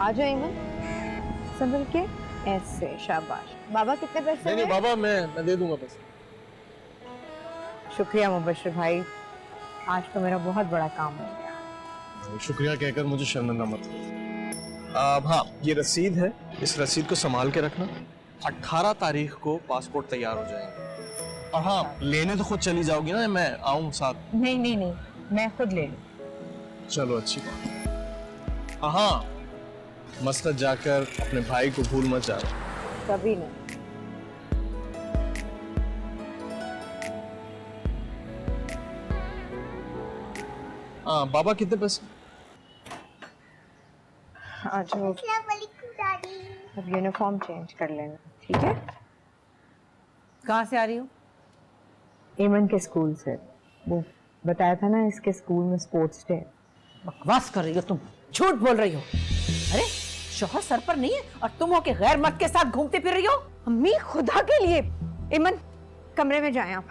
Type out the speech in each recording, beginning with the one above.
आ जाओ ईमन, संभल के, ऐसे, शाबाश। बाबा कितने पैसे? नहीं बाबा, मैं दे दूंगा पैसे। शुक्रिया मुबश्शिर भाई, आज तो मेरा बहुत बड़ा काम हो गया। शुक्रिया कहकर मुझे शर्मिंदा मत करो। हाँ, ये रसीद है, इस रसीद को संभाल के रखना। 18 तारीख को पासपोर्ट तैयार हो जाएंगे। और हाँ, लेने तो खुद चली जाओगी ना, मैं आऊँ साथ? नहीं नहीं नहीं, मैं खुद ले लूँ। चलो अच्छी बात। हाँ, मस्कत जाकर अपने भाई को भूल मत जाना। कभी नहीं। हाँ बाबा, कितने पैसे? अच्छा, अब यूनिफॉर्म चेंज कर लेना, ठीक है? कहाँ से आ रही हो? ईमन के स्कूल से। वो बताया था ना, इसके स्कूल में स्पोर्ट्स डे। बकवास कर रही हो तुम, झूठ बोल रही हो। अरे शौहर सर पर नहीं है और तुम हो के गैर मर्द के साथ घूमती फिर रही हो। अम्मी खुदा के लिए, ईमन कमरे में जाएं आप।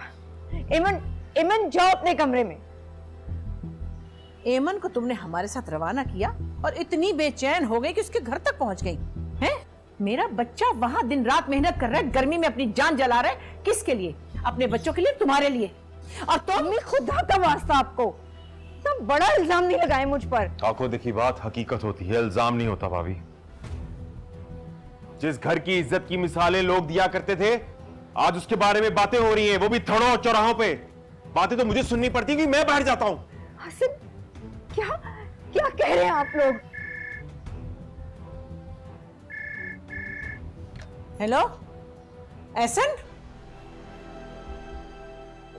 ईमन जाओ अपने कमरे में। एमन को तुमने हमारे साथ रवाना किया और इतनी बेचैन हो गई कि उसके घर तक पहुंच गई हैं? मेरा बच्चा वहां दिन रात मेहनत कर रहा है, गर्मी में अपनी जान जला रहा है। किसके लिए? अपने बच्चों के लिए, तुम्हारे लिए। और तुम? अम्मी खुदा का वास्ता, आपको सब बड़ा इल्जाम नहीं लगाए मुझ पर। आंखों देखी बात हकीकत होती है, इल्जाम नहीं होता भाभी। जिस घर की इज्जत की मिसालें लोग दिया करते थे, आज उसके बारे में बातें हो रही हैं, वो भी थड़ों और चौराहों पे। बातें तो मुझे सुननी पड़ती है कि मैं बाहर जाता हूं। हसन, क्या क्या कह रहे हैं आप लोग? हेलो एहसन?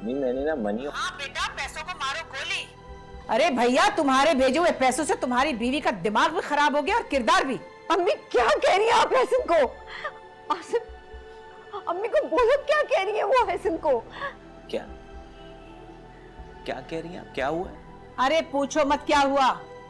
मैंने ना मनी। हाँ बेटा, पैसों को मारो गोली। अरे भैया, तुम्हारे भेजे हुए पैसों से तुम्हारी बीवी का दिमाग भी खराब हो गया और किरदार भी। अम्मी क्या कह रही है आप हसन को? आसिफ, अम्मी को बोलो क्या कह रही है वो हसन को? क्या क्या कह रही हैं? क्या हुआ? अरे पूछो मत क्या हुआ।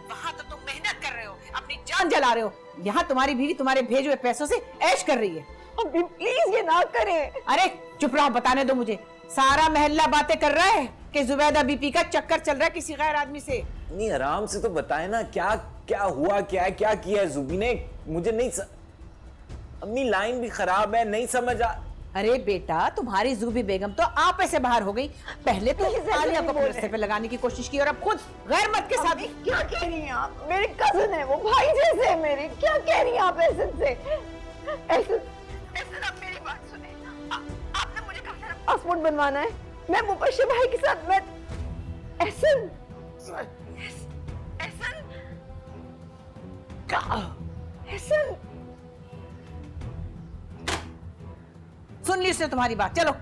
वहाँ तो तुम मेहनत कर रहे हो, अपनी जान जला रहे हो। यहाँ तुम्हारी बीवी तुम्हारे भेजे हुए पैसों से ऐश कर रही है। अम्मी प्लीज ये ना करें। अरे चुप रहो, बताने दो मुझे। सारा महल्ला बातें कर रहा है कि जुबैदा बीपी का चक्कर चल रहा है किसी गैर आदमी से। नहीं, आराम से तो बताए ना, क्या क्या हुआ, क्या क्या किया है जुबी ने? मुझे नहीं अम्मी लाइन भी खराब है, नहीं समझ आ। अरे बेटा, तुम्हारी जूबी बेगम तो आप ऐसे बाहर हो गई। पहले तो आलिया को रास्ते पे लगाने की कोशिश की और अब खुद गैर मर्द के साथ। क्या कह रही हैं आप? मेरे कजन है वो, भाई जैसे है मेरे। क्या कह रही हैं आप एहसन से? एहसन आप मेरी बात सुने। आपने मुझे कहा था पासपोर्ट बनवाना है, मैं मुबश्शिर भाई के साथ। मैं एहसन एहसन सुन ली उसने तुम्हारी बात। चलो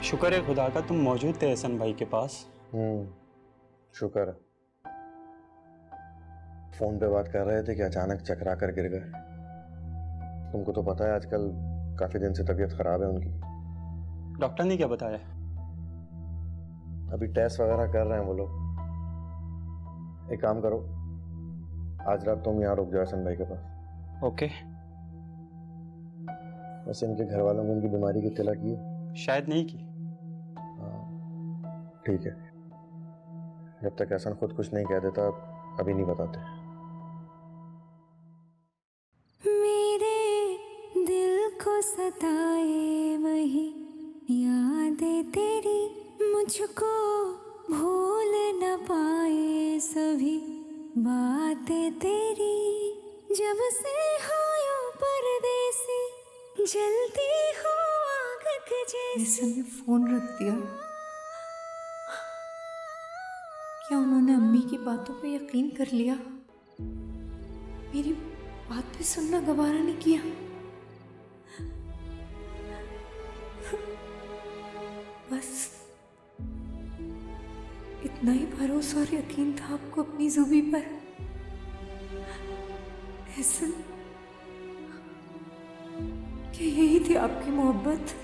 शुक्र है खुदा का तुम मौजूद थे एहसन भाई के पास। शुक्र है। फोन पे बात कर रहे थे कि अचानक चकरा कर गिर गए। तुमको तो पता है आजकल काफी दिन से तबीयत खराब है उनकी। डॉक्टर ने क्या बताया? अभी टेस्ट वगैरह कर रहे हैं वो लोग। एक काम करो, आज रात तुम यहाँ रुक जाओ एहसन भाई के पास। ओके। वैसे इनके घर वालों को उनकी बीमारी की इत्तला की है? शायद नहीं की। ठीक है, जब तक एहसन खुद कुछ नहीं कह देता अभी नहीं बताते। मेरे दिल को सताए वही यादें तेरी, मुझको भूल न पाए सभी बातें तेरी। जब से हो यूं परदेसी, जलती हो आग के जैसे। फोन रख दिया। क्या उन्होंने अम्मी की बातों पे यकीन कर लिया? मेरी बात भी सुनना गवारा नहीं किया? बस इतना ही भरोसा और यकीन था आपको अपनी जुबी पर। एहसन, क्या यही थी आपकी मोहब्बत?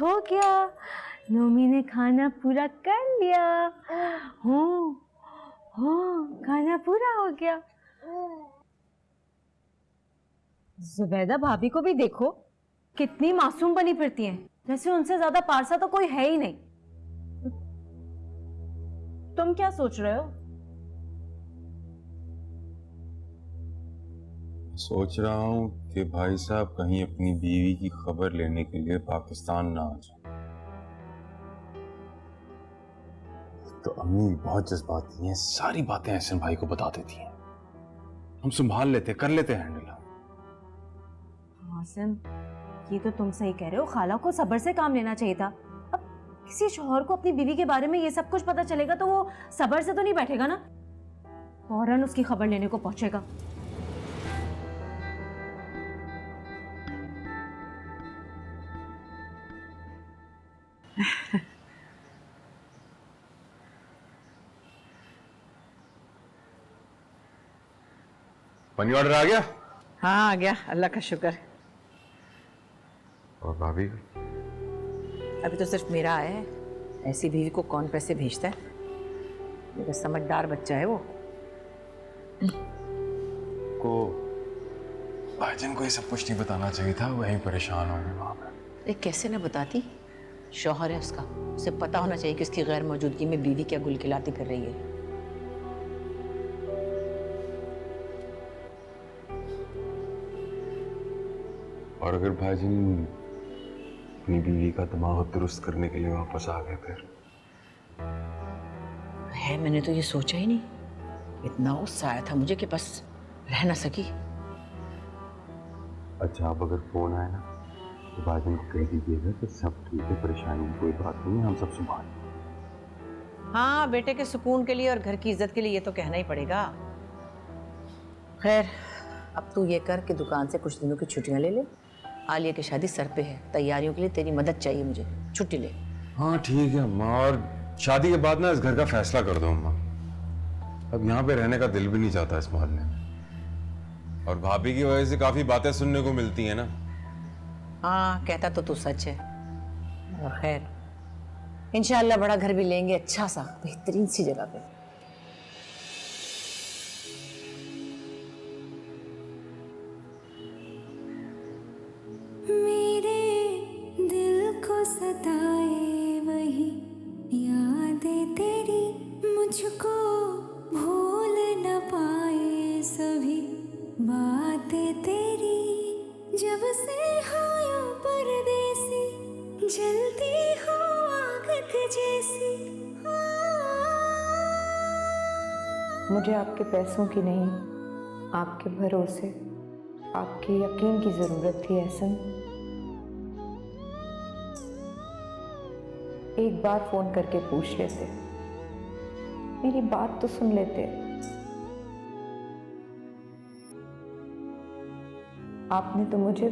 हो गया, नोमी ने खाना पूरा कर लिया। हो खाना पूरा हो गया। जुबैदा भाभी को भी देखो, कितनी मासूम बनी फिरती हैं, जैसे उनसे ज्यादा पारसा तो कोई है ही नहीं। तुम क्या सोच रहे हो? सोच रहा हूँ कि भाई साहब कहीं अपनी बीवी की खबर लेने के लिए पाकिस्तान ना आ जाए। तो अम्मी बहुत जज्बाती हैं, सारी बातें एहसन भाई को बता देती हैं। हम संभाल लेते, कर लेते हैंडल। आसिम, ये तो तुम सही कह रहे हो, खाला को सब्र से काम लेना चाहिए था। अब किसी शौहर को अपनी बीवी के बारे में ये सब कुछ पता चलेगा तो वो सब्र से तो नहीं बैठेगा ना, फौरन उसकी खबर लेने को पहुंचेगा। मनी ऑर्डर आ गया? हाँ आ गया, अल्लाह का शुक्र। और भाभी? अभी तो सिर्फ मेरा आया है, ऐसी बीवी को कौन पैसे भेजता है? मेरा समझदार बच्चा है वो। को भाईजान को ये सब कुछ नहीं बताना चाहिए था, वहीं परेशान होंगे वहां पर। एक कैसे न बताती, शौहर है उसका, उसे पता होना चाहिए कि उसकी गैर मौजूदगी में बीवी क्या गुलखिलाती फिर रही है। और अगर भाईजान अपनी बीवी का दिमाग दुरुस्त करने के लिए वापस आ गए फिर? है, मैंने तो ये सोचा ही नहीं। इतना गुस्सा आया था मुझे कि बस रह ना सकी। अच्छा, अब अगर फोन आए ना तो भाईजान को कह दीजिएगा कि सब ठीक है, परेशानी की कोई बात नहीं है, हम सब संभाल। हाँ, बेटे के सुकून के लिए और घर की इज्जत के लिए ये तो कहना ही पड़ेगा। खैर, अब तू ये कर कि दुकान से कुछ दिनों की छुट्टियां ले ले। आलिया की शादी सर पे है, तैयारियों के लिए तेरी मदद चाहिए मुझे, छुट्टी ले। हाँ ठीक है अम्मा, और शादी के बाद ना इस घर का फैसला कर दो अम्मा। अब यहाँ पे रहने का दिल भी नहीं चाहता इस मोहल्ले में, और भाभी की वजह से काफी बातें सुनने को मिलती है ना। हाँ, कहता तो तू सच है। और खैर, इंशाल्लाह बड़ा घर भी लेंगे, अच्छा सा बेहतरीन सी जगह पे। सताए वही यादें तेरी, मुझको भूल न पाए सभी बातें तेरी। जब से हो परदेसी, जलती हो आग जैसी। मुझे आपके पैसों की नहीं, आपके भरोसे, आपके यकीन की जरूरत थी एहसन। एक बार फोन करके पूछ लेते, मेरी बात तो सुन लेते। आपने तो मुझे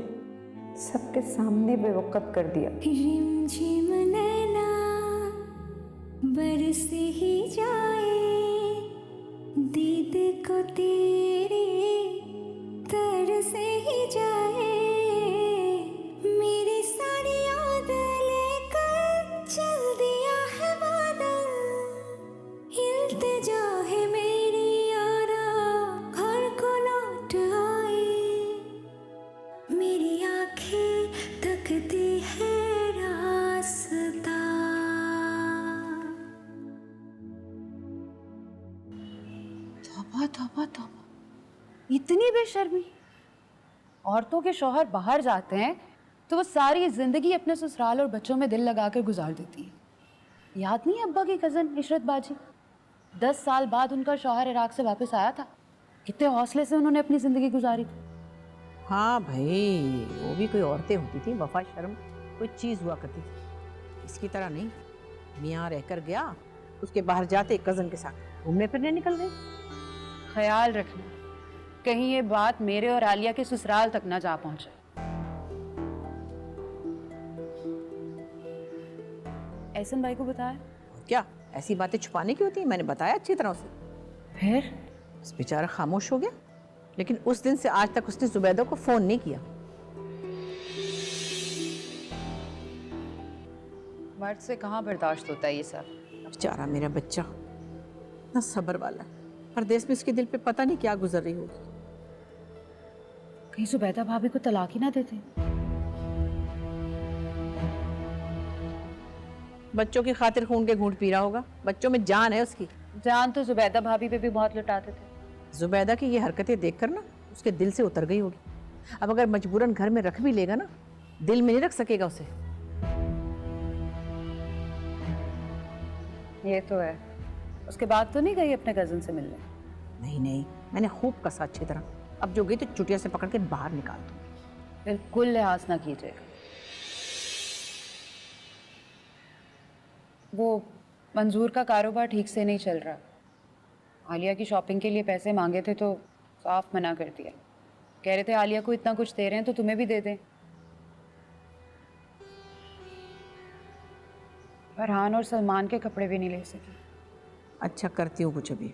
सबके सामने बेवकूफ कर दिया। रिमझिम नैना बरस ही जाए, दीद को तेरे तरस ही जाए। मेरी सारी याद लेकर चल दिया है बादल, इल्तिजा है मेरी यारा घर को लौट आए। मेरी आंखें तकती है रास्ता। तौबा तौबा तौबा, इतनी बेशर्मी। औरतों के शौहर बाहर जाते हैं तो वो सारी जिंदगी अपने ससुराल और बच्चों में दिल लगाकर गुजार देती है। याद नहीं अब्बा की कजन इशरत बाजी, 10 साल बाद उनका शौहर इराक से वापस आया था, कितने हौसले से उन्होंने अपनी जिंदगी गुजारी थी। हाँ भाई, वो भी कोई औरतें होती थी, वफा शर्म कोई चीज़ हुआ करती थी। इसकी तरह नहीं, मियाँ रहकर गया, उसके बाहर जाते कज़न के साथ घूमने फिरने निकल गए। ख्याल रखना कहीं ये बात मेरे और आलिया के ससुराल तक ना जा पहुंचे। एहसन भाई को बताया? क्या ऐसी बातें छुपाने की होती है? मैंने बताया अच्छी तरह से। फिर बस बेचारा खामोश हो गया, लेकिन उस दिन से आज तक उसने जुबैदा को फोन नहीं किया। मर्द से कहाँ बर्दाश्त होता है ये सब। बेचारा मेरा बच्चा इतना सब्र वाला है, परदेश में उसके दिल पे पता नहीं क्या गुजर रही होगी। कहीं जुबैदा भाभी को तलाक ही ना देते। बच्चों की खातिर खून के घूंट पी रहा होगा, बच्चों में जान है उसकी। जान तो जुबैदा भाभी पे भी बहुत लुटाते थे। जुबैदा की ये हरकतें देखकर ना उसके दिल से उतर गई होगी। अब अगर मजबूरन घर में रख भी लेगा ना, दिल में नहीं रख सकेगा उसे। ये तो है। उसके बाद तो नहीं गई अपने कजन से मिलने? नहीं नहीं, मैंने खूब कसा अच्छी तरह। अब जो गई तो चुटिया से पकड़ के बाहर निकाल दूंगी। बिल्कुल लिहाज ना कीजिएगा। वो मंजूर का कारोबार ठीक से नहीं चल रहा। आलिया की शॉपिंग के लिए पैसे मांगे थे तो साफ मना कर दिया। कह रहे थे आलिया को इतना कुछ दे रहे हैं तो तुम्हें भी दे दें। फरहान और सलमान के कपड़े भी नहीं ले सकी। अच्छा करती हूँ कुछ अभी।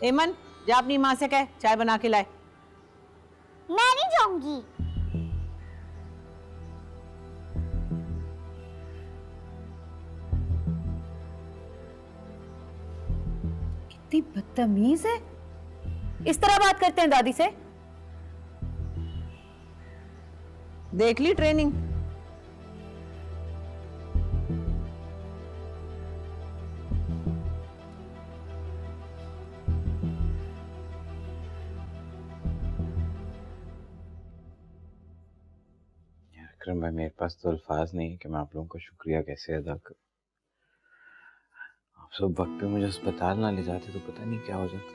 एमन, जा अपनी माँ से कह चाय बना के लाए। मैं नहीं जाऊंगी। कितनी बदतमीज है, इस तरह बात करते हैं दादी से। देख ली ट्रेनिंग। विक्रम भाई, मेरे पास तो अल्फाज नहीं है कि मैं आप लोगों का शुक्रिया कैसे अदा करूं। आप सब वक्त पे मुझे अस्पताल ना ले जाते तो पता नहीं क्या हो जाता।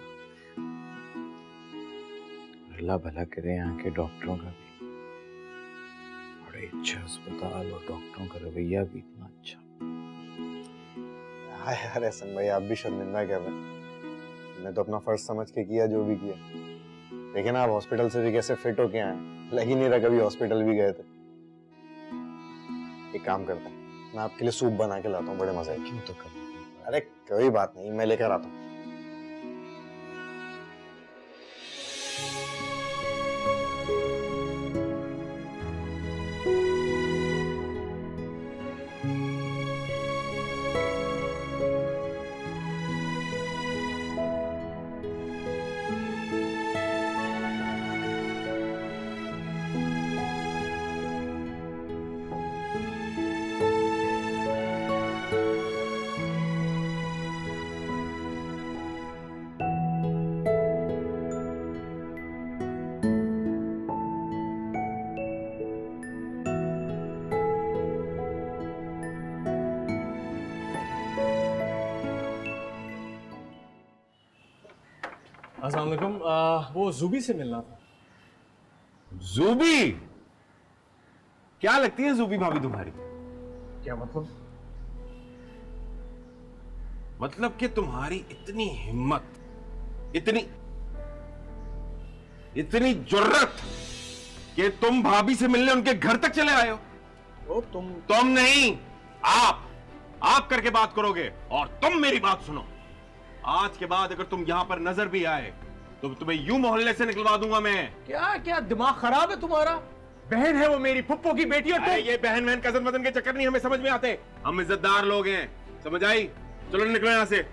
अल्लाह भला करे यहाँ के डॉक्टरों का भी, बड़े अच्छा अस्पताल और डॉक्टरों का रवैया भी इतना अच्छा। हाँ यार एहसन भाई, आप भी शर्मिंदा कर रहे हैं। मैं तो अपना फर्ज समझ के किया जो भी किया, लेकिन आप हॉस्पिटल से भी कैसे फिट होके आए, लग ही नहीं रहा कभी हॉस्पिटल भी गए थे। एक काम करते हैं, मैं आपके लिए सूप बना के लाता हूँ, बड़े मजे। क्यों तो कर, अरे कोई बात नहीं, मैं लेकर आता हूँ। अस्सलाम वालेकुम, वो जूबी से मिलना था। जूबी? क्या लगती है जूबी भाभी तुम्हारी? क्या मतलब? मतलब कि तुम्हारी इतनी हिम्मत, इतनी जुर्रत कि तुम भाभी से मिलने उनके घर तक चले आए हो। ओ तुम नहीं, आप करके बात करोगे। और तुम मेरी बात सुनो, आज के बाद अगर तुम यहां पर नजर भी आए तो तुम्हें यूं मोहल्ले से निकलवा दूंगा मैं। क्या दिमाग खराब है तुम्हारा? बहन है वो मेरी, फुप्पो की बेटी। और ये बहन बहन कजन वजन के चक्कर नहीं हमें समझ में आते। हम इज्जतदार लोग हैं, समझ आई? चलो निकलो यहां से।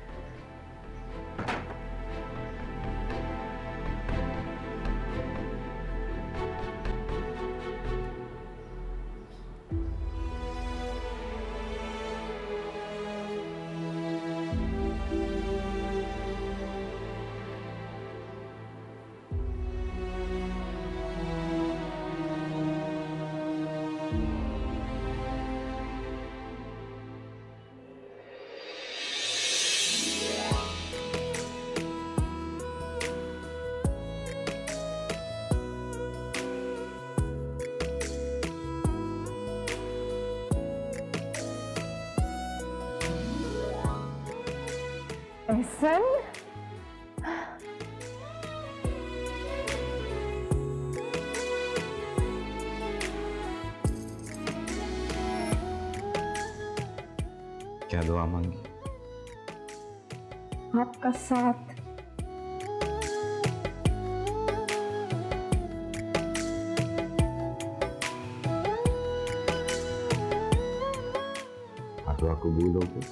एहसन, क्या दुआ मांगी? आपका साथ। आप दुआ कबूल हो गई।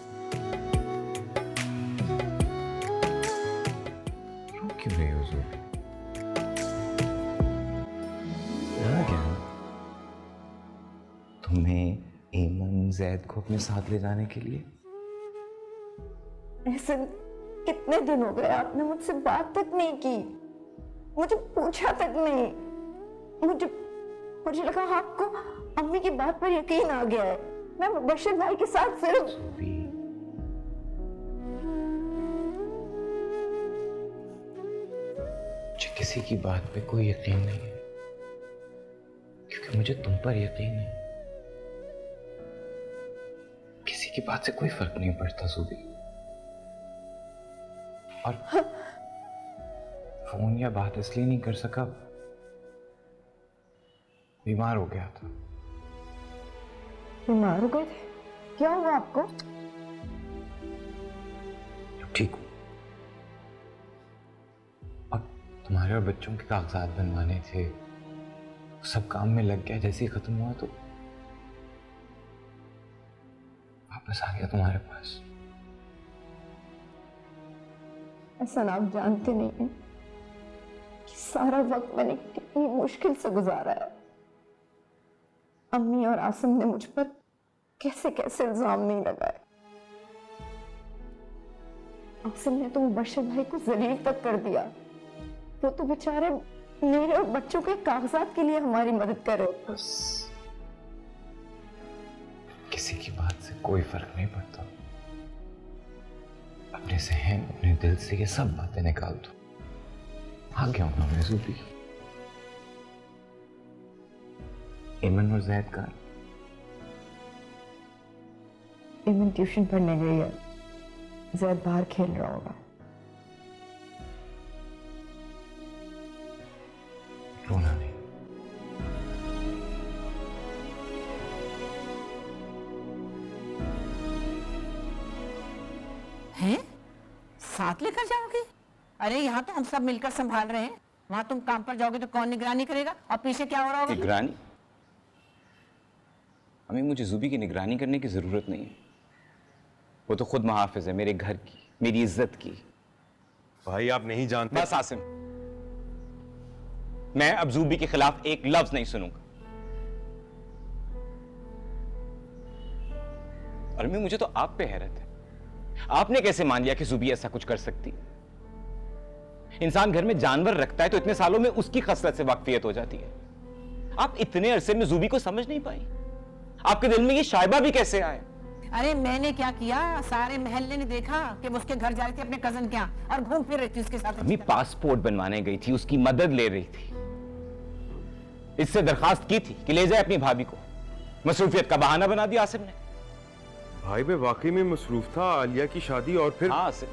रो क्यों रही हो ज़ूबी? क्या तुम्हें एमन जैद को अपने साथ ले जाने के लिए? एहसन, कितने दिन हो गए आपने मुझसे बात तक नहीं की, मुझे पूछा तक नहीं। मुझे लगा आपको अम्मी की बात पर यकीन आ गया है। मैं मुबश्शिर भाई के साथ सिर्फ मुझे किसी की बात पे कोई यकीन नहीं है, क्योंकि मुझे तुम पर यकीन है। किसी की बात से कोई फर्क नहीं पड़ता ज़ूबी। और फोन या बात इसलिए नहीं कर सका, बीमार हो गया था। बीमार हो गए थे? क्या हुआ आपको? ठीक हूं। अब तुम्हारे और बच्चों के कागजात बनवाने थे, सब काम में लग गया। जैसे ही खत्म हुआ तो वापस आ गया तुम्हारे पास। ऐसा आप जानते नहीं हैं कि सारा वक्त मैंने कितनी मुश्किल से गुजारा है। अम्मी और आसिम ने मुझ पर कैसे कैसे इल्जाम नहीं लगाए। आसिम ने तो मुबश्शिर भाई को जलील तक कर दिया। वो तो बेचारे मेरे और बच्चों के कागजात के लिए हमारी मदद कर रहे। बस किसी की बात से कोई फर्क नहीं पड़ता। अपने जहन, अपने दिल से ये सब बातें निकाल दो। आ गया हूं मैं ज़ूबी। एमन और जैद का? एमन ट्यूशन पढ़ने गई है, जैद बाहर खेल रहा होगा। रोना नहीं। हैं? साथ लेकर जाओगे? अरे यहाँ तो हम सब मिलकर संभाल रहे हैं, वहां तुम काम पर जाओगे तो कौन निगरानी करेगा? और पीछे क्या हो रहा होगा? निगरानी? हमें मुझे ज़ूबी की निगरानी करने की जरूरत नहीं है। वो तो खुद मुहाफिज है मेरे घर की, मेरी इज्जत की। भाई आप नहीं जानते। बस आसिम, मैं अब ज़ूबी के खिलाफ एक लफ्ज नहीं सुनूंगा। और मैं मुझे तो आप पे हैरत है, आपने कैसे मान लिया कि ज़ूबी ऐसा कुछ कर सकती? इंसान घर में जानवर रखता है तो इतने सालों में उसकी खसलत से वाकफियत हो जाती है। आप इतने अरसे में ज़ूबी को समझ नहीं पाई? आपके दिल में ये शायबा भी कैसे आए? अरे मैंने क्या किया? सारे महल्ले ने देखा कि वो उसके घर जा रही थी अपने कजन के यहाँ और घूम फिर रही थी उसके साथ। अम्मी पासपोर्ट बनवाने गई थी, उसकी मदद ले रही थी। इससे दरखास्त की थी कि ले जाए अपनी भाभी को। मसरूफियत का बहाना बना दिया आसिम ने। भाई मैं वाकई में मसरूफ था, आलिया की शादी और फिर। हाँ आसिम,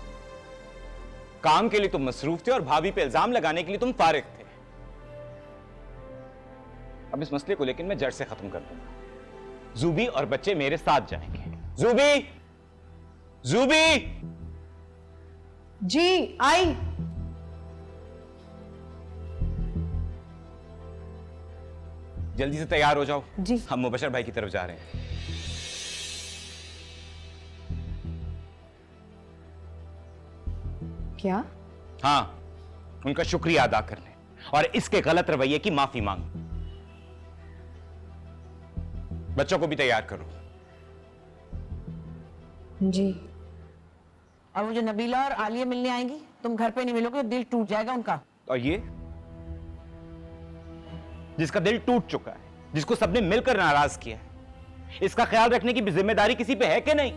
काम के लिए तुम मसरूफ थे और भाभी पे इल्जाम लगाने के लिए तुम फारिग थे। अब इस मसले को लेकर मैं जड़ से खत्म कर दूंगा। ज़ूबी और बच्चे मेरे साथ जाएंगे। ज़ूबी, ज़ूबी! जी आई। जल्दी से तैयार हो जाओ जी। हम मुबश्शिर भाई की तरफ जा रहे हैं। क्या? हाँ, उनका शुक्रिया अदा करने और इसके गलत रवैये की माफी मांग। बच्चों को भी तैयार करो। जी। और वो जो नबीला और आलिया मिलने आएंगी, तुम घर पे नहीं मिलोगे, दिल टूट जाएगा उनका। और ये जिसका दिल टूट चुका है, जिसको सबने मिलकर नाराज किया है, इसका ख्याल रखने की भी जिम्मेदारी किसी पे है कि नहीं?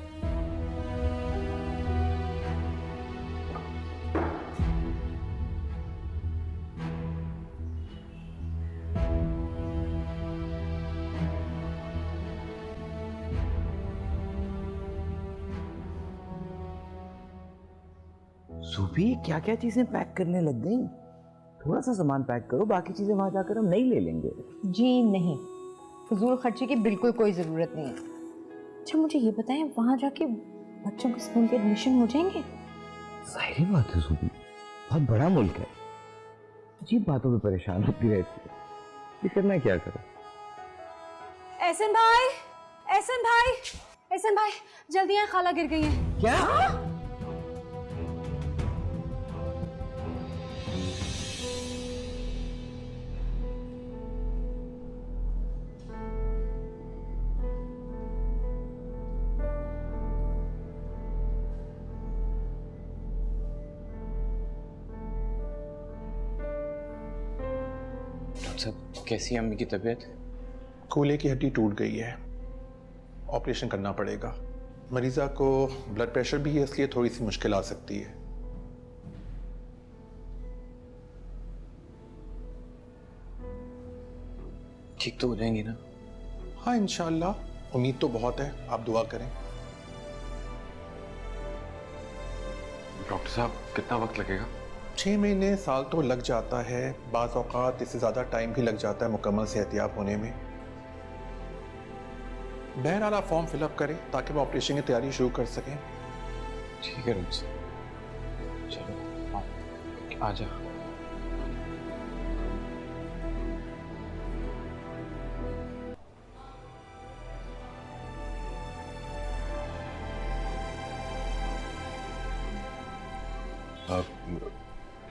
ज़ूबी क्या क्या चीजें पैक करने लग गई? थोड़ा सा सामान पैक करो, बाकी चीजें वहां जाकर हम नहीं ले लेंगे। जी नहीं, फजूल खर्ची की बिल्कुल कोई ज़रूरत नहीं है। अच्छा मुझे ये बताएं, वहाँ जाके बच्चों के स्कूल के एडमिशन हो जाएंगे? जाहिर बात है ज़ूबी, बहुत बड़ा मुल्क है, अजीब बातों पे परेशान होती रहती है। ये करना क्या करो? एहसन भाई, एहसन भाई, एहसन भाई, जल्दी आए, खाला गिर गई है। क्या? सब कैसी है अम्मी की तबीयत? कूल्हे की हड्डी टूट गई है, ऑपरेशन करना पड़ेगा। मरीजा को ब्लड प्रेशर भी है, इसलिए थोड़ी सी मुश्किल आ सकती है। ठीक तो हो जाएंगी ना? हाँ इंशाल्लाह, उम्मीद तो बहुत है, आप दुआ करें। डॉक्टर साहब कितना वक्त लगेगा? 6 महीने साल तो लग जाता है, बाज़ औक़ात इससे ज़्यादा टाइम भी लग जाता है मुकम्मल सेहतियाब होने में। बहरहाल आप फॉर्म फिलअप करें ताकि वो ऑपरेशन की तैयारी शुरू कर सकें। ठीक है डॉक्टर साहब, चलो आ जा।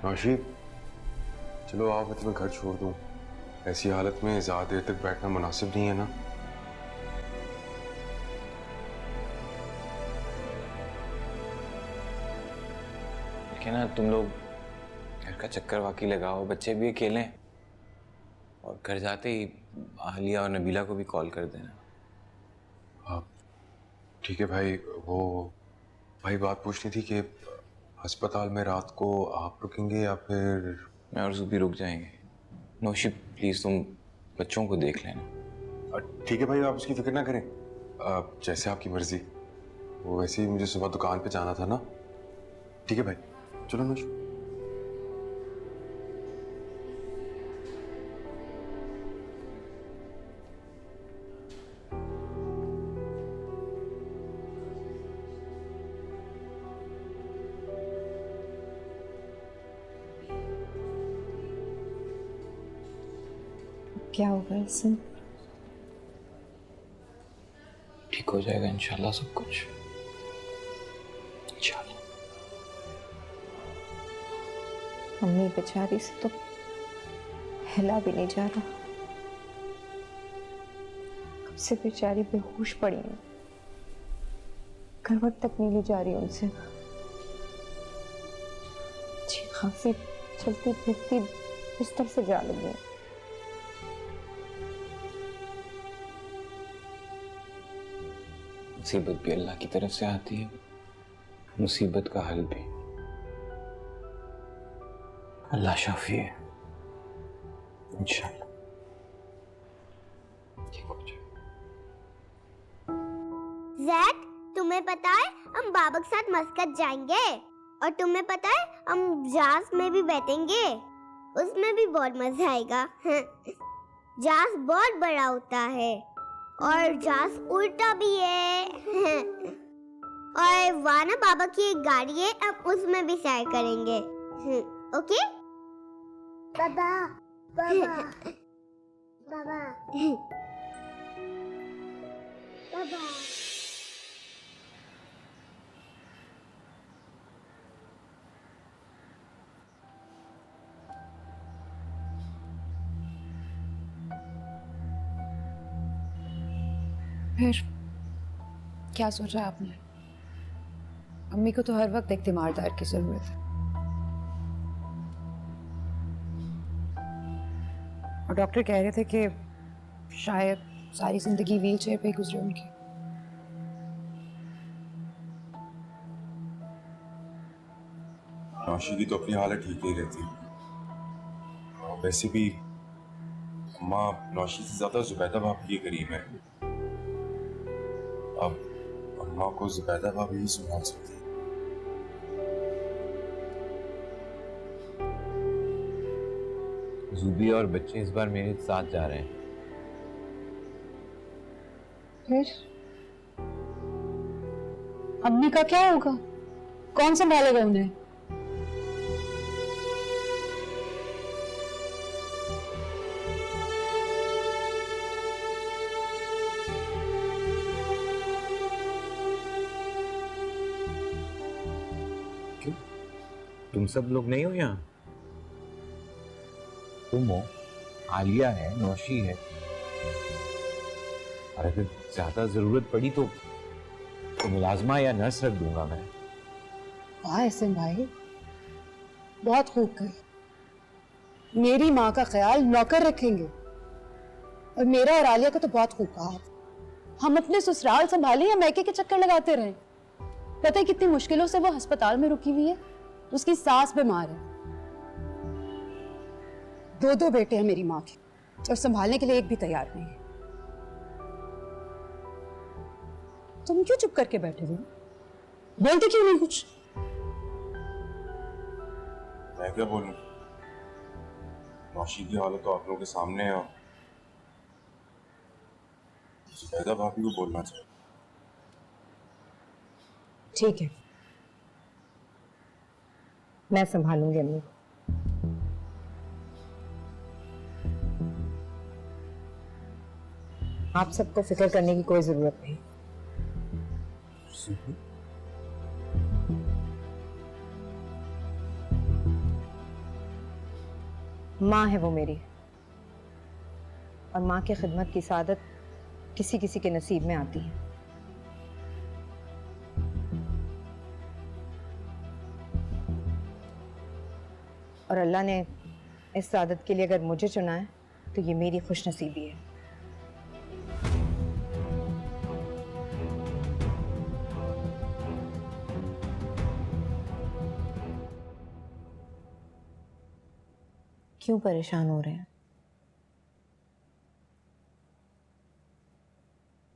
नौशी, चलो आप, मैं तुम्हें घर छोड़ दूं। ऐसी हालत में ज़्यादा देर तक बैठना मुनासिब नहीं है ना। क्या ना, तुम लोग घर का चक्कर वाकई लगाओ, बच्चे भी अकेले हैं, और घर जाते ही आलिया और नबीला को भी कॉल कर देना। ठीक है भाई। वो भाई बात पूछनी थी कि अस्पताल में रात को आप रुकेंगे या फिर मैं और ज़ुबी रुक जाएंगे। नौशी प्लीज़ तुम बच्चों को देख लेना। ठीक है भाई, आप उसकी फिक्र ना करें, जैसे आपकी मर्जी। वो वैसे ही मुझे सुबह दुकान पे जाना था ना। ठीक है भाई, चलो नौश। क्या होगा इससे? ठीक हो जाएगा इंशाल्लाह सब कुछ, इंशाल्लाह। अम्मी बेचारी से तो हिला भी नहीं जा रहा, कब से बेचारी बेहोश पड़ी है, करवट तक नहीं ली जा रही उनसे। अच्छी खासी चलती फिरती बिस्तर से जा लगी। मुसीबत भी अल्लाह की तरफ से आती है, मुसीबत का हल भी अल्लाह शाफी है, इंशाल्लाह ठीक हो जाए। ज़ैद, तुम्हें पता है हम बाबा के साथ मस्कत जाएंगे, और तुम्हें पता है हम जहाज में भी बैठेंगे, उसमें भी बहुत मजा आएगा। जहाज बहुत बड़ा होता है और जहाज उल्टा भी है। और वहाँ ना बाबा की एक गाड़ी है, अब उसमें भी सैर करेंगे। ओके बाबा, बाबा, बाबा, बाबा। फिर क्या सोचा आपने? अम्मी को तो हर वक्त एक तीमारदार की जरूरत है, और डॉक्टर कह रहे थे कि शायद सारी जिंदगी व्हीलचेयर पे गुजरे उनकी। नौशी की तो अपनी हालत ठीक नहीं रहती, वैसे भी अम्मा नौशी से ज्यादा जुबैदा भाभी के करीब है। अब अम्मा को जुबैदा भाभी ही संभाल सकती है। ज़ुबी और बच्चे इस बार मेरे साथ जा रहे हैं। फिर अम्मी का क्या होगा? कौन संभालेगा उन्हें? तुम सब लोग नहीं हो यहाँ? तुम हो, आलिया है, नौशी है, और अगर ज्यादा जरूरत पड़ी तो मुलाजमा या नर्स रख दूंगा मैं। वाह एहसन भाई, बहुत खूब कही। मेरी माँ का ख्याल नौकर रखेंगे, और मेरा और आलिया का तो बहुत खूब कहा। हम अपने ससुराल संभाले या मैके के चक्कर लगाते रहे? पता है कितनी मुश्किलों से वो अस्पताल में रुकी हुई है, उसकी सास बीमार है, 2 बेटे हैं मेरी माँ के, और संभालने के लिए एक भी तैयार नहीं है। तुम क्यों चुप करके बैठे हो? बोलते क्यों नहीं कुछ? मैं क्या बोलूं? नौशी की हालत तो आप लोगों के सामने है, और जुबैदा भाभी को बोलना चाहिए। ठीक है, मैं संभालूंगी अम्मी को। आप सबको फिक्र करने की कोई जरूरत नहीं। माँ है वो मेरी, और माँ की खिदमत की सादत किसी किसी के नसीब में आती है। और अल्लाह ने इस सादत के लिए अगर मुझे चुना है तो ये मेरी खुशनसीबी है। क्यों परेशान हो रहे हैं?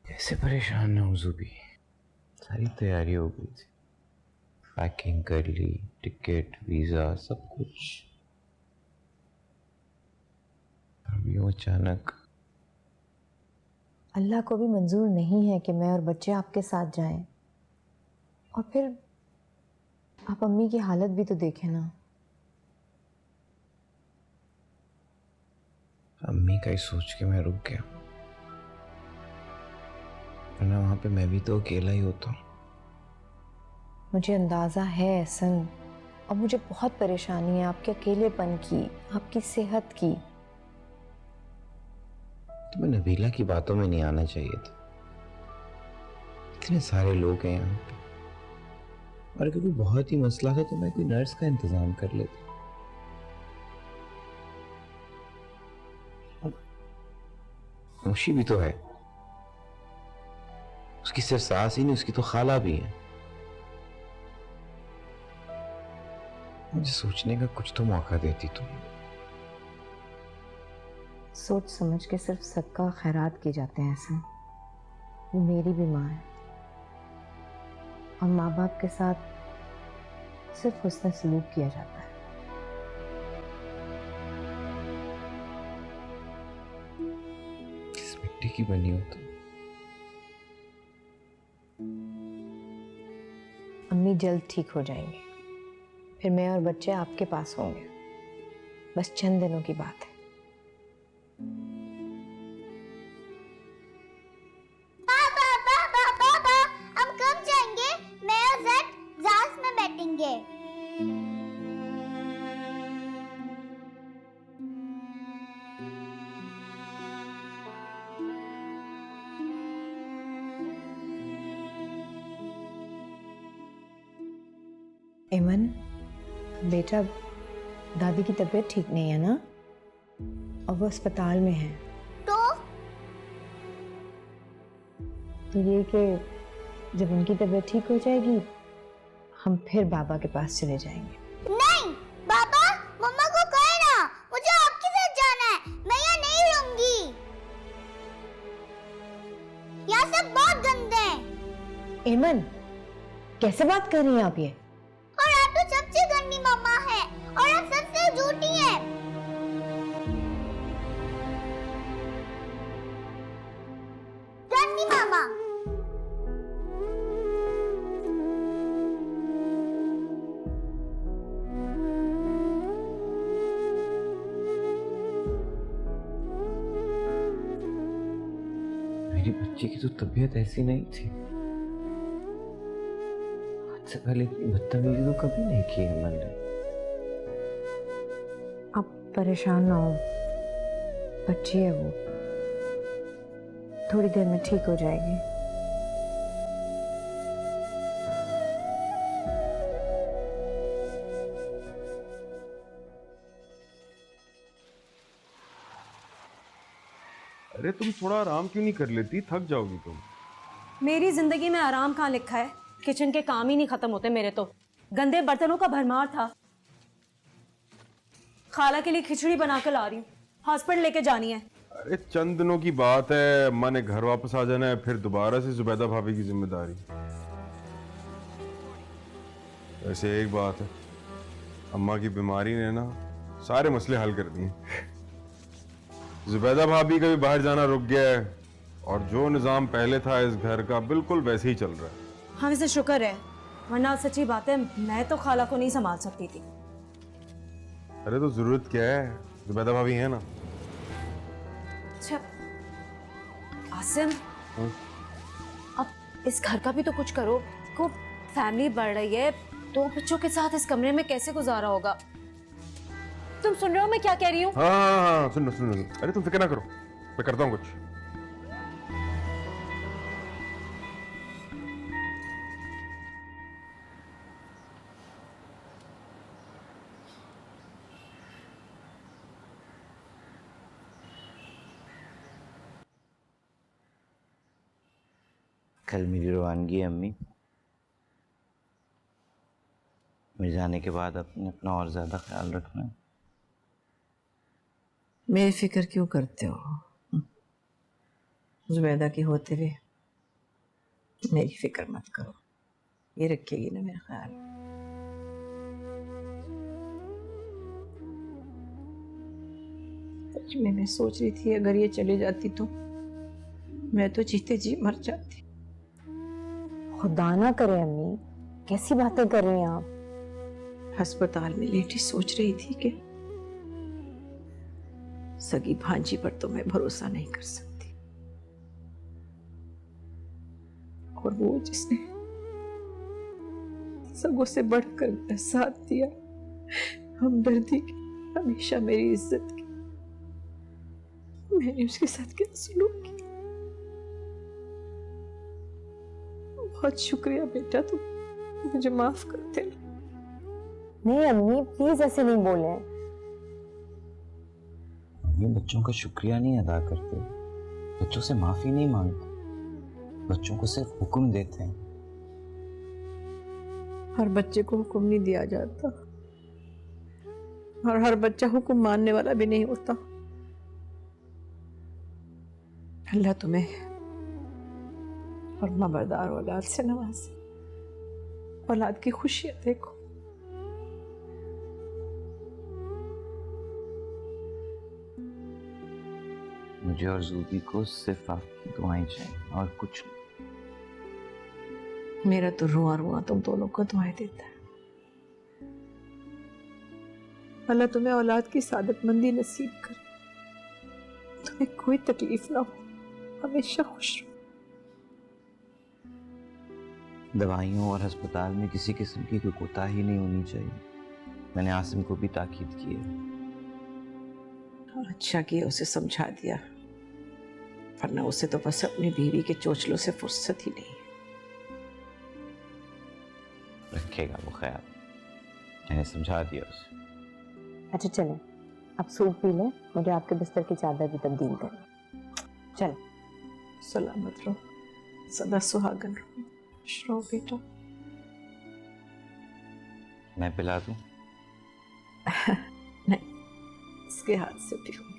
कैसे परेशान ना हो ज़ुबी, सारी तैयारी हो गई थी, पैकिंग कर ली, टिकट, वीजा, सब कुछ। अभी वो अचानक। अल्लाह को भी मंजूर नहीं है कि मैं और बच्चे आपके साथ जाएं। और फिर आप अम्मी की हालत भी तो देखें ना। अम्मी का ही सोच के मैं रुक गया, वरना वहां पे मैं भी तो अकेला ही होता हूँ। मुझे अंदाज़ा है एहसन, और मुझे बहुत परेशानी है आपके अकेलेपन की, आपकी सेहत की। तुम्हें नबीला की बातों में नहीं आना चाहिए था। इतने सारे लोग हैं यहाँ पे, और अगर कोई बहुत ही मसला था तो मैं कोई नर्स का इंतजाम कर लेता। नौशी भी तो है, उसकी सिर्फ सास ही नहीं, उसकी तो खाला भी है। मुझे सोचने का कुछ तो मौका देती तुम। सोच समझ के सिर्फ सदका खैरात किए जाते हैं ऐसा। वो मेरी भी माँ है, और माँ बाप के साथ सिर्फ हुस्न सलूक किया जाता है। किस मिट्टी की बनी हो तुम? अम्मी जल्द ठीक हो जाएंगे, फिर मैं और बच्चे आपके पास होंगे। बस चंद दिनों की बात है। पापा, हम कब जाएंगे? मैं और ज़ैक जहाज में बैठेंगे। एमन बेटा, दादी की तबीयत ठीक नहीं है ना, और वो अस्पताल में है। तो ये कि जब उनकी तबीयत ठीक हो जाएगी हम फिर बाबा के पास चले जाएंगे। नहीं बाबा, मम्मा को कहे ना, मुझे आपके साथ जाना है। मैं यहाँ नहीं रहूंगी, यहाँ सब बहुत गंदे हैं। एमन, कैसे बात कर रही हैं आप ये? और आप तो सबसे गंदी मम्मा है, और आप सबसे झूठी हैं। गंदी मामा। मेरी बच्ची की तो तबीयत ऐसी नहीं थी। आज से पहले इतनी बदतमीजी तो कभी नहीं की है मैंने। परेशान ना हो, बच्ची है वो, थोड़ी देर में ठीक हो जाएगी। अरे तुम थोड़ा आराम क्यों नहीं कर लेती? थक जाओगी तुम। मेरी जिंदगी में आराम कहाँ लिखा है? किचन के काम ही नहीं खत्म होते मेरे तो। गंदे बर्तनों का भरमार था। खाला के लिए खिचड़ी बना कर ला रही हूँ, हॉस्पिटल लेके जानी है। अरे चंद दिनों की बात है, अम्मा ने घर वापस आ जाना है, फिर दोबारा से जुबैदा भाभी की जिम्मेदारी। वैसे एक बात है, अम्मा की बीमारी ने ना सारे मसले हल कर दिए। जुबैदा भाभी का भी बाहर जाना रुक गया है और जो निजाम पहले था इस घर का बिल्कुल वैसे ही चल रहा है। हाँ वैसे शुक्र है, वरना सच्ची बात है मैं तो खाला को नहीं संभाल सकती थी। अरे तो जरूरत क्या है, जुबैदा भाभी है ना। अच्छा आसिम, अब इस घर का भी तो कुछ करो। को फैमिली बढ़ रही है, दो बच्चों के साथ इस कमरे में कैसे गुजारा होगा? तुम सुन रहे हो मैं क्या कह रही हूँ? हाँ सुनो सुनो। अरे तुम फिक्र ना करो, मैं करता हूँ कुछ। कल मेरी रवानगी है अम्मी। मेरे जाने के बाद आपने अपना और ज्यादा ख्याल रखना है। मेरी फिक्र क्यों करते हो? जुबैदा की होते हुए मेरी फिक्र मत करो, ये रखेगी ना मेरा ख्याल। सच में मैं सोच रही थी अगर ये चली जाती तो मैं तो जीते जी मर जाती। खुदा ना करे अम्मी, कैसी बातें कर रही हैं आप? अस्पताल में लेटी सोच रही थी कि सगी भांजी पर तो मैं भरोसा नहीं कर सकती, और वो जिसने सगों से बढ़कर मेरा साथ दिया, हमदर्दी की, हमेशा मेरी इज्जत की, मैंने उसके साथ क्या सलूक किया। बहुत शुक्रिया बेटा, तुम मुझे माफ करते। नहीं अम्मी प्लीज ऐसे नहीं बोले। ये बच्चों का शुक्रिया नहीं अदा करते, बच्चों से माफी नहीं मांगते, बच्चों को सिर्फ हुक्म देते हैं। हर बच्चे को हुक्म नहीं दिया जाता, और हर बच्चा हुक्म मानने वाला भी नहीं होता। अल्लाह तुम्हें फर्माबरदार औलाद से नवाजे, औलाद की खुशियां देखो। मुझे और जूबी को सिर्फ आपकी दुआएं चाहिए और कुछ नहीं। मेरा तो रुआ रुआ तुम दोनों को दुआएं देता है। अल्लाह तुम्हें औलाद की सादतमंदी नसीब करे, तुम्हें कोई तकलीफ ना हो, हमेशा खुश रहो। दवाइयों और अस्पताल में किसी किस्म की कोई कोताही नहीं होनी चाहिए। मैंने आसिम को भी ताकीद की है। अच्छा किया उसे समझा दिया, वरना उसे तो बस अपनी बीवी के चोचलों से फुर्सत ही नहीं। रखेगा वो ख्याल, मैंने समझा दिया उसे। अच्छा चलें, अब सूप पी लें, मुझे आपके बिस्तर की चादर भी तब्दील करें। चलें। सलामत रहो, सदा सुहागन रहो, खुश रहो बेटा। मैं पिला दूं? नहीं, इसके हाथ से पीऊंगी।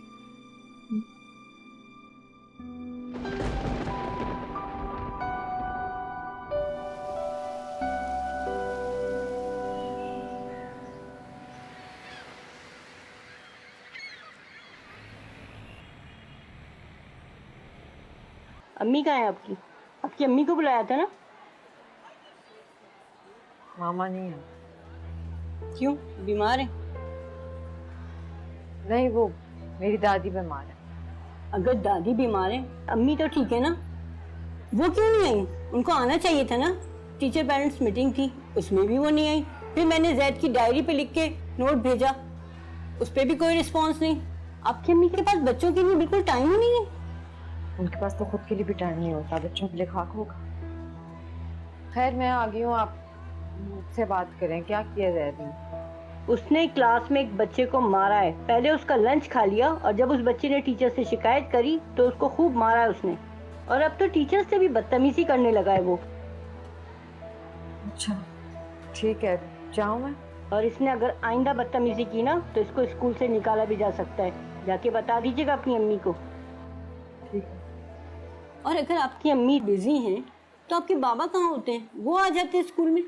अम्मी कहाँ है आपकी? आपकी अम्मी को बुलाया था ना? मामा नहीं है। क्यों, बीमार है? नहीं, वो मेरी दादी बीमार है। अगर दादी बीमार है, अम्मी तो ठीक है ना? वो क्यों नहीं आई? उनको आना चाहिए था ना। टीचर पेरेंट्स मीटिंग थी, उसमें भी वो नहीं आई। फिर मैंने जैद की डायरी पे लिख के नोट भेजा, उस पर भी कोई रिस्पॉन्स नहीं। आपकी अम्मी के पास बच्चों के लिए बिल्कुल टाइम ही नहीं है। उनके पास तो खुद के लिए भी टाइम नहीं होता, बच्चों के लिए खाक होगा। खैर मैं आ गई हूँ, आप मुझसे बात करें, क्या किया जाए अभी? उसने क्लास में एक बच्चे को मारा है। पहले उसका लंच खा लिया और जब उस बच्चे ने टीचर से शिकायत करी तो उसको खूब मारा है उसने, और अब तो टीचर से भी बदतमीजी करने लगा है वो। अच्छा ठीक है, जाऊँ मैं? और इसने अगर आइंदा बदतमीजी की ना तो इसको स्कूल से निकाला भी जा सकता है। जाके बता दीजिएगा अपनी अम्मी को। ठीक है। और अगर आपकी अम्मी बिजी हैं तो आपके बाबा कहाँ होते हैं? वो आ जाते हैं स्कूल में।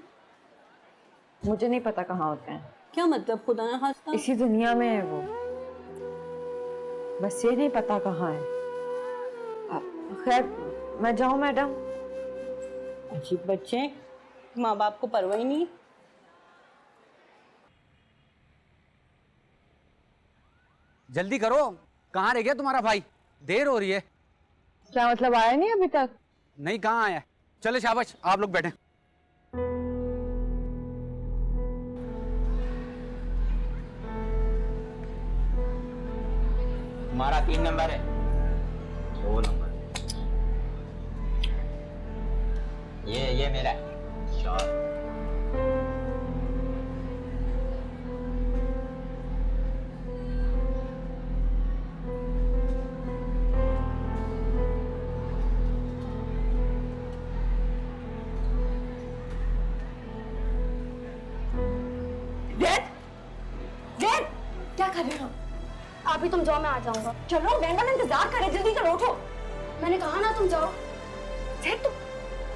मुझे नहीं पता कहाँ होते हैं। क्या मतलब? खुदा ना खास्ता इसी दुनिया में है वो, बस ये नहीं पता कहाँ है। खैर मैं जाऊँ मैडम? अजीब बच्चे हैं, माँ बाप को परवाह ही नहीं। जल्दी करो, कहाँ रह गया तुम्हारा भाई? देर हो रही है। क्या मतलब, आया नहीं अभी तक? नहीं, कहाँ आया? चलो शाबाश, आप लोग बैठे। तुम्हारा 3 नंबर है, 2 नंबर। ये मेरा है, 4। क्या कर रहे हो? अभी तुम जाओ, मैं आ जाऊंगा। चलो बहन, इंतजार करे, जल्दी करो, उठो। मैंने कहा ना तुम जाओ।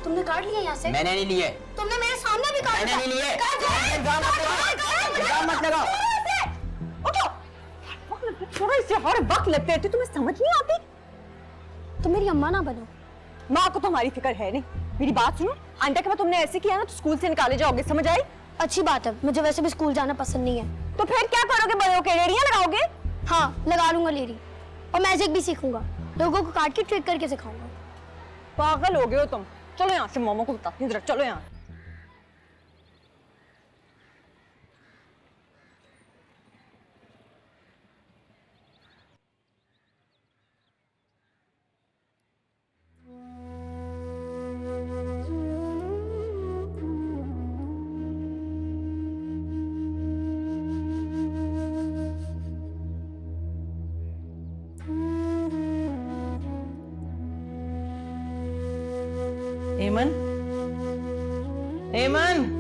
तुमने काट लिया यहाँ से? मैंने नहीं लिए। तुमने मेरे सामने भी काट मैंने नहीं लिए। इल्जाम मत लगाओ। उठो। थोड़ा इससे हर वक्त लगते रहते, तुम्हें समझ नहीं आती? तुम मेरी अम्मा ना बनो। माँ को तो हमारी फिक्र है नहीं। मेरी बात सुनो, आंटा के बाद तुमने ऐसे किया ना तो स्कूल से निकाले जाओगे, समझ आई? अच्छी बात है, मुझे वैसे भी स्कूल जाना पसंद नहीं है। तो फिर क्या करोगे? बड़े होके रेड़ियां लगाओगे? हाँ लगा लूंगा लेरी, और मैजिक भी सीखूंगा। लोगों को काट के ट्रिक करके सिखाऊंगा। पागल हो गए हो तुम। चलो यहाँ से, मोमो को बताती हूँ जरा। चलो यहाँ। एमन, एमन।